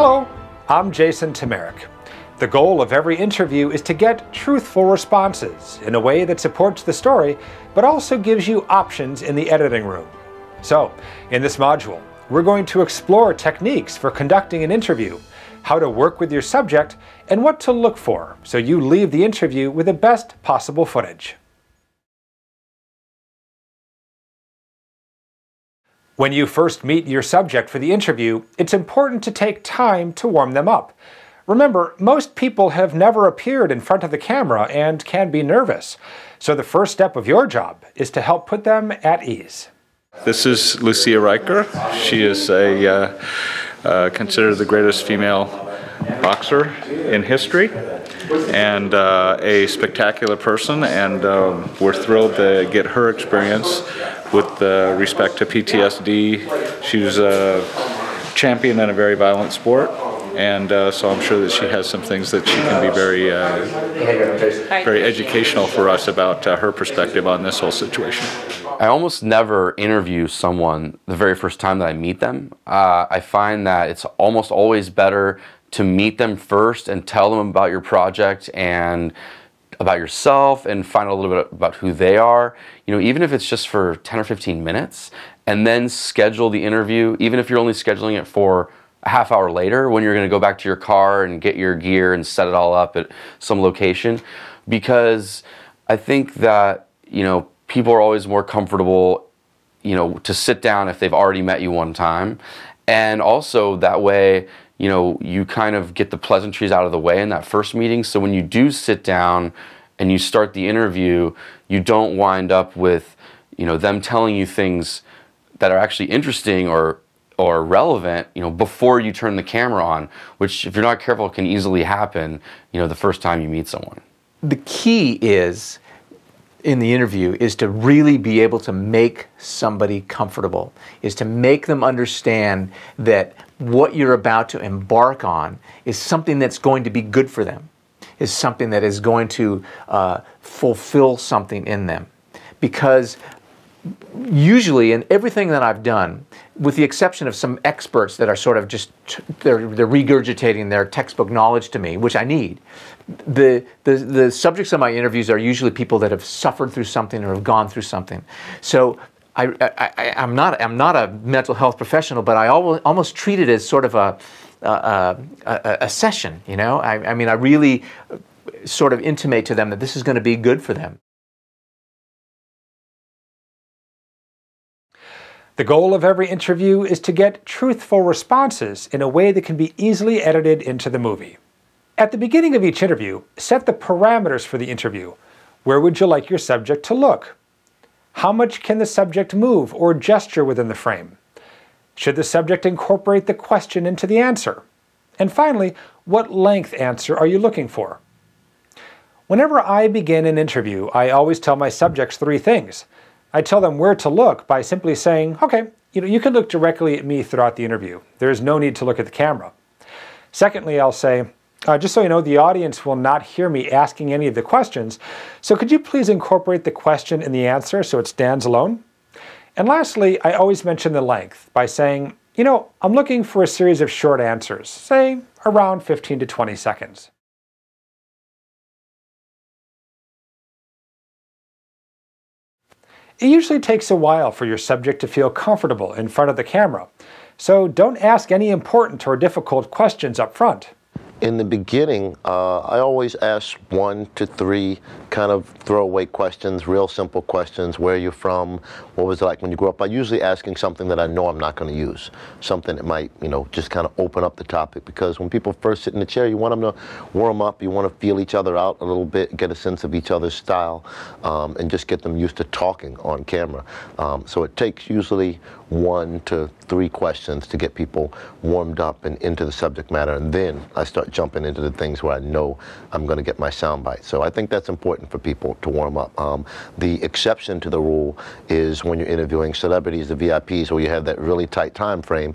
Hello, I'm Jason Tamarick. The goal of every interview is to get truthful responses in a way that supports the story, but also gives you options in the editing room. So, in this module, we're going to explore techniques for conducting an interview, how to work with your subject, and what to look for so you leave the interview with the best possible footage. When you first meet your subject for the interview, it's important to take time to warm them up. Remember, most people have never appeared in front of the camera and can be nervous. So the first step of your job is to help put them at ease. This is Lucia Riker. She is considered the greatest female boxer in history and a spectacular person, and we're thrilled to get her experience with respect to PTSD. She was a champion in a very violent sport. And so I'm sure that she has some things that she can be very educational for us about her perspective on this whole situation. I almost never interview someone the very first time that I meet them. I find that it's almost always better to meet them first and tell them about your project and about yourself and find out a little bit about who they are. You know, even if it's just for 10 or 15 minutes, and then schedule the interview, even if you're only scheduling it for a half hour later when you're going to go back to your car and get your gear and set it all up at some location. Because I think that, you know, people are always more comfortable, you know, to sit down if they've already met you one time. And also that way, you know, you kind of get the pleasantries out of the way in that first meeting. So when you do sit down and you start the interview, you don't wind up with, you know, them telling you things that are actually interesting or relevant, you know, before you turn the camera on, which if you're not careful can easily happen, you know, the first time you meet someone. The key is, in the interview, is to really be able to make somebody comfortable, is to make them understand that what you're about to embark on is something that's going to be good for them, is something that is going to fulfill something in them. Because usually in everything that I've done, with the exception of some experts that are sort of just, they're regurgitating their textbook knowledge to me, which I need, the subjects of my interviews are usually people that have suffered through something or have gone through something. So I'm not a mental health professional, but I almost treat it as sort of a session, you know? I mean, I really sort of intimate to them that this is going to be good for them. The goal of every interview is to get truthful responses in a way that can be easily edited into the movie. At the beginning of each interview, set the parameters for the interview. Where would you like your subject to look? How much can the subject move or gesture within the frame? Should the subject incorporate the question into the answer? And finally, what length answer are you looking for? Whenever I begin an interview, I always tell my subjects three things. I tell them where to look by simply saying, okay, you can look directly at me throughout the interview. There is no need to look at the camera. Secondly, I'll say, just so you know, the audience will not hear me asking any of the questions, so could you please incorporate the question in the answer so it stands alone? And lastly, I always mention the length by saying, you know, I'm looking for a series of short answers, say around 15 to 20 seconds. It usually takes a while for your subject to feel comfortable in front of the camera, so don't ask any important or difficult questions up front. In the beginning, I always ask 1 to 3 kind of throwaway questions, real simple questions. Where are you from? What was it like when you grew up? I'm usually asking something that I know I'm not going to use, something that might, you know, just kind of open up the topic. Because when people first sit in the chair, you want them to warm up, you want to feel each other out a little bit, get a sense of each other's style, and just get them used to talking on camera. So it takes usually 1 to 3 questions to get people warmed up and into the subject matter, and then I start jumping into the things where I know I'm going to get my sound bite. So I think that's important for people to warm up. The exception to the rule is when you're interviewing celebrities, the VIPs, where you have that really tight time frame.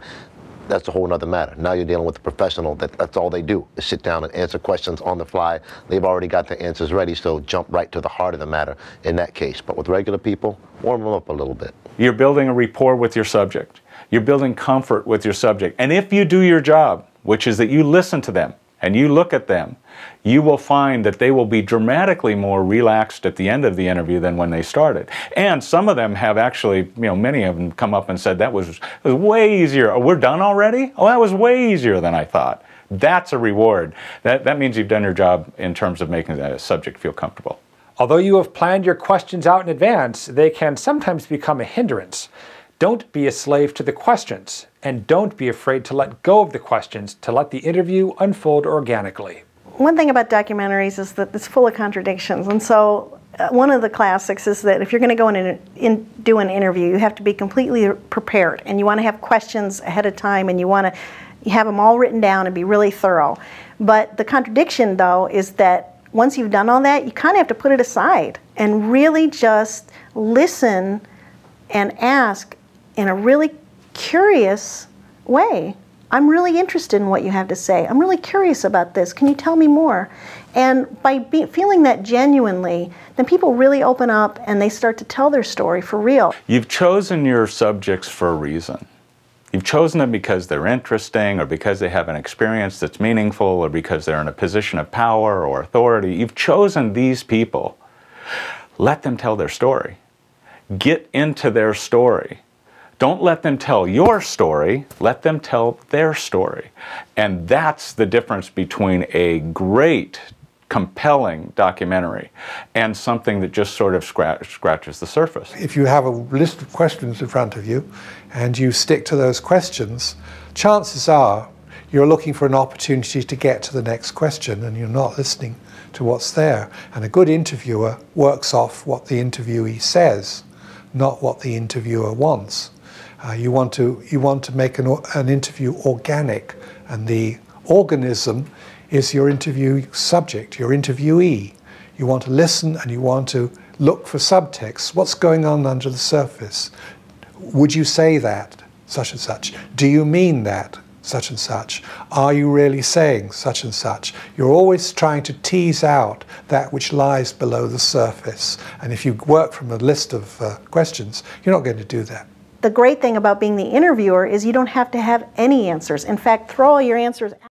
That's a whole other matter. Now you're dealing with a professional that's all they do is sit down and answer questions on the fly. They've already got their answers ready, so jump right to the heart of the matter in that case. But with regular people, warm them up a little bit. You're building a rapport with your subject. You're building comfort with your subject. And if you do your job, which is that you listen to them and you look at them, you will find that they will be dramatically more relaxed at the end of the interview than when they started. And some of them have actually, many of them come up and said, that was way easier. Oh, we're done already? Oh, that was way easier than I thought. That's a reward. That means you've done your job in terms of making the subject feel comfortable. Although you have planned your questions out in advance, they can sometimes become a hindrance. Don't be a slave to the questions, and don't be afraid to let go of the questions to let the interview unfold organically. One thing about documentaries is that it's full of contradictions, and so one of the classics is that if you're going to go in and do an interview, you have to be completely prepared, and you want to have questions ahead of time, and you want to have them all written down and be really thorough. But the contradiction, though, is that once you've done all that, you kind of have to put it aside and really just listen and ask in a really curious way. I'm really interested in what you have to say. I'm really curious about this. Can you tell me more? And by feeling that genuinely, then people really open up and they start to tell their story for real. You've chosen your subjects for a reason. You've chosen them because they're interesting, or because they have an experience that's meaningful, or because they're in a position of power or authority. You've chosen these people. Let them tell their story. Get into their story. Don't let them tell your story, let them tell their story. And that's the difference between a great, compelling documentary and something that just sort of scratches the surface. If you have a list of questions in front of you and you stick to those questions, chances are you're looking for an opportunity to get to the next question and you're not listening to what's there. And a good interviewer works off what the interviewee says, not what the interviewer wants. You want to make an interview organic, and the organism is your interview subject, your interviewee. You want to listen and you want to look for subtext. What's going on under the surface? Would you say that, such and such? Do you mean that, such and such? Are you really saying such and such? You're always trying to tease out that which lies below the surface. And if you work from a list of questions, you're not going to do that. The great thing about being the interviewer is you don't have to have any answers. In fact, throw all your answers out.